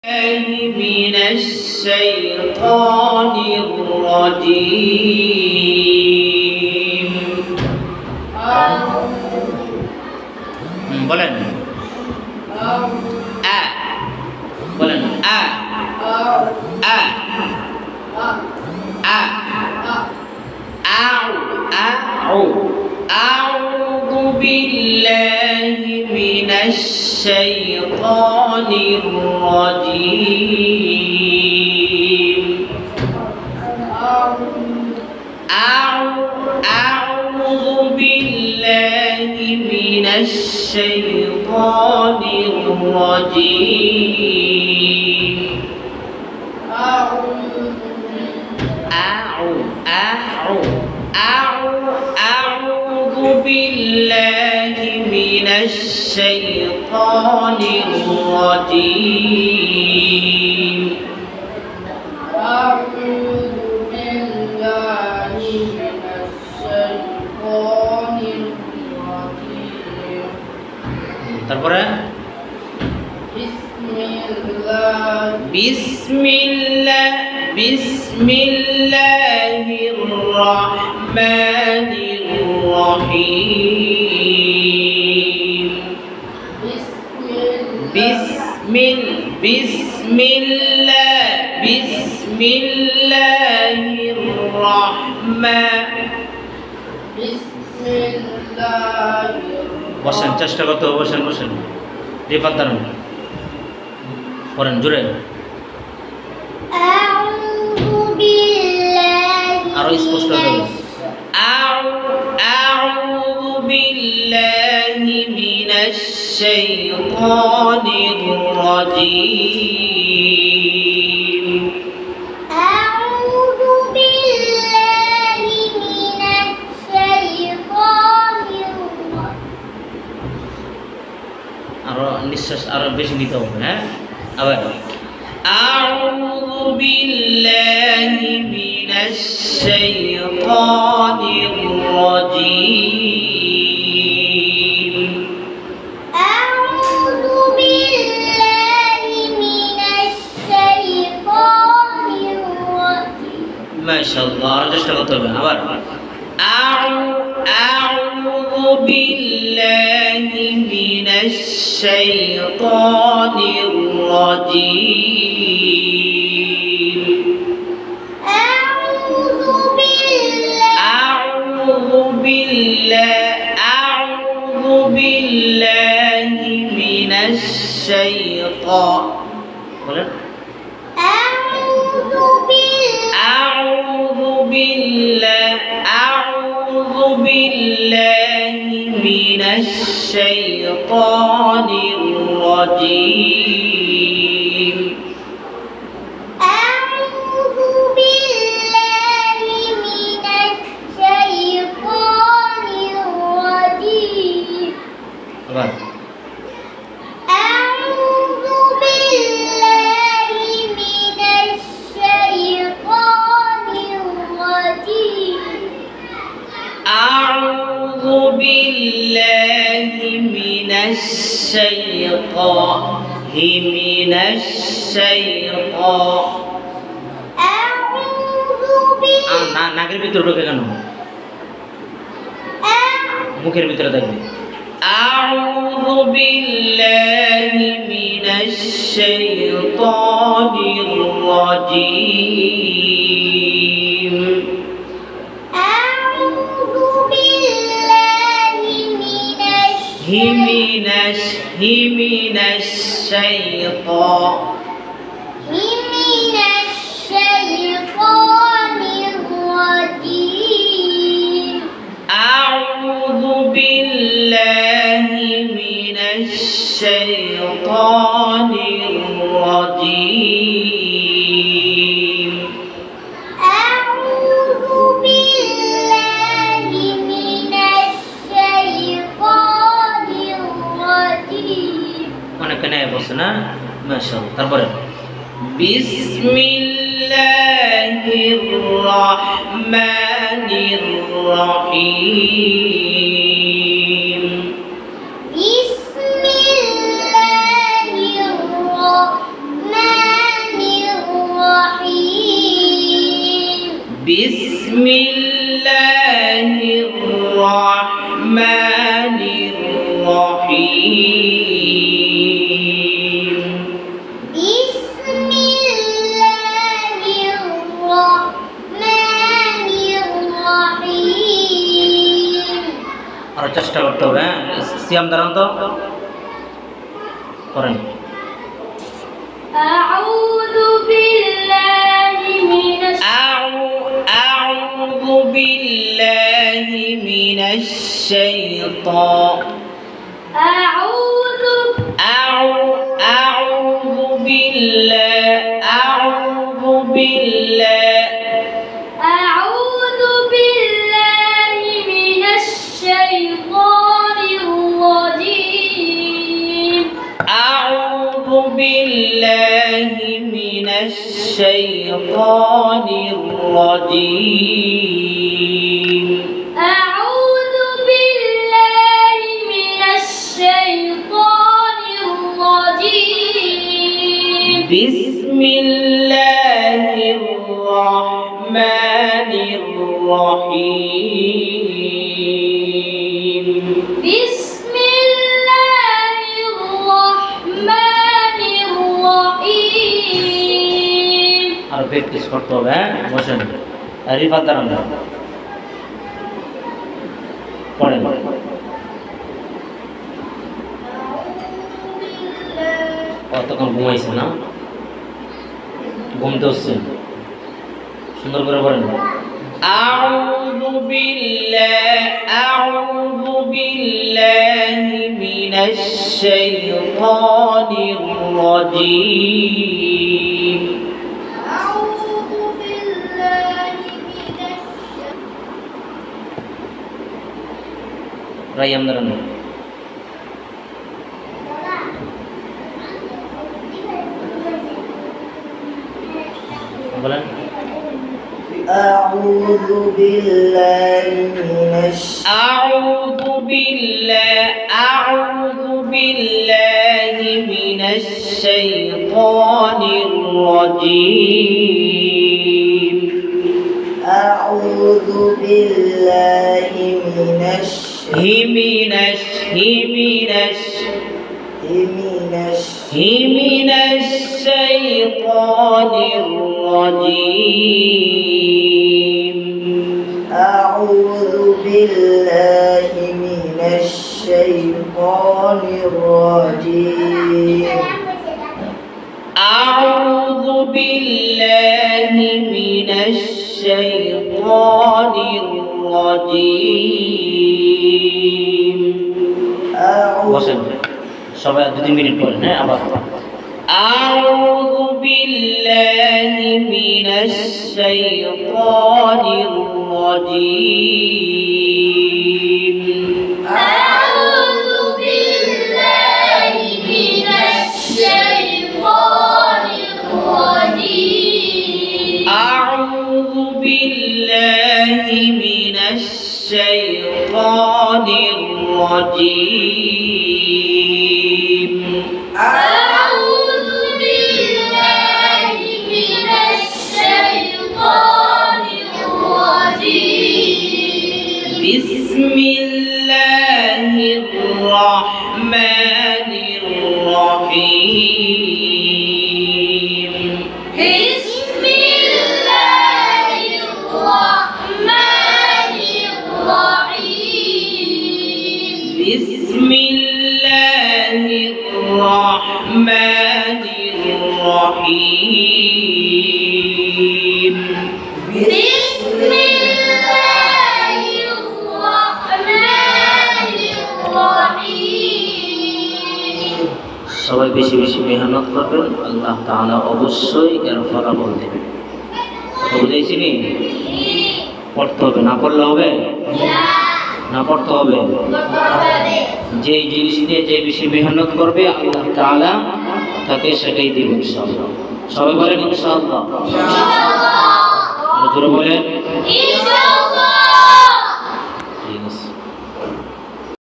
من الشيطان الرجيم বলেন বলেন أعوذ بالله من الشيطان الرجيم أعوذ بالله من الشيطان الرجيم أعوذ بالله من الشيطان الرجيم أعوذ بالله من الشيطان الرجيم তারপরে বিসমিল্লাহির রহমানির রহিম বিসমিল্লাহির বসেন, চেষ্টা করতে হবে, বসেন রিফাত দাঁড়ান, পড়েন জোরে, আরো স্পষ্ট হবে। أعوذ بالله من الشيطان الرجيم أعوذ بالله من الشيطان الرجيم আরো নিঃশ্বাস আরো বেশি নিতে হবে। হ্যাঁ, আবার أعوذ بالله من الشيطان الرجيم أعوذ بالله من الشيطان الرجيم ما شاء الله আরো চেষ্টা করতে হবে। আবার أعوذ بالله من الشيطان الرجيم أعوذ بالله من الشيطان বলেন أعوذ بالله من الشيطان الرجيم أعوذ بالله من الشيطان الرجيم আবার أعوذ بالله من الشيطان الرجيم أعوذ بالله من الشيطان নাকের ভিতরে ঢোকে কেন? মুখের ভিতরে থাকবে। أعوذ بالله من الشيطان الرجيم أعوذ بالله من الشيطان الرجيم أعوذ بالله من الشيطان الرجيم أعوذ بالله من الشيطان الرجيم অনেক নেয় বসে না, মাশাআল্লাহ। তারপরে বিসমিল্লাহির রহমানির রহিম بسم الله الرحمن বিসমিল্লাহির রহমানির রহিম বিসমিল্লাহির রহমানির রহিম। আর চেষ্টা করতে হবে, হ্যাঁ সিয়াম দাঁড়ান তো করেন। আউযু বিল্লাহি মিনাশ আউযু বিল্লাহি মিনাশ শাইতান আউযু আউযু বিল্লাহি মিনাশ শাইতানির রাজীম আউযু বিল্লাহি মিনাশ শাইতানির রাজীম আউযু বিল্লাহি মিনাশ শাইতানির রাজীম বিসমিল্লাহির রহমানির রহিম বিসমিল্লাহির রহমানির রহিম। আর প্র্যাকটিস করতে হবে, হ্যাঁ বসেন। রিফাত দাঁড়ান পড়েন। কতক্ষণ ঘুমাইছে না? ঘুমতে হচ্ছে, সুন্দর করে পড়েন। আউযু বিল্লাহি মিনাশ শাইতানির রাজীম আউযু বিল্লাহি মিনাশ রাইয়াম দাঁড়ান। বলেন। أعوذ بالله من أعوذ بالله من الشيطان الرجيم أعوذ بالله من الشيطان الرجيم أعوذ بالله من الشيطان الرجيم أعوذ بالله من الشيطان الرجيم বসেন সবাই 2-3 মিনিট পরে, হ্যাঁ আবার। أعوذ بالله من الشيطان الرجيم أعوذ بالله من الشيطان الرجيم أعوذ بالله من الشيطان الرجيم أعوذ بالله من الشيطان الرجيم بسم الله الرحمن الرحيم بسم الله الرحمن الرحيم بسم الله الرحمن الرحيم بسم الله الرحمن الرحيم সবাই বেশি বেশি মেহনত করবেন, আল্লাহ তাআলা অবশ্যই এর ফলাফল দেবেন। কথা বুঝেছিনি? পড়তে হবে, না পড়লে হবে না, পড়তে হবে। যে জিনিস নিয়ে যে বেশি মেহনত করবে আল্লাহ তাআলা তাকে সেটাই দিবেন ইনশাআল্লাহ। সবাই বলেন ইনশাআল্লাহ। জোরে বলেন ইনশাআল্লাহ।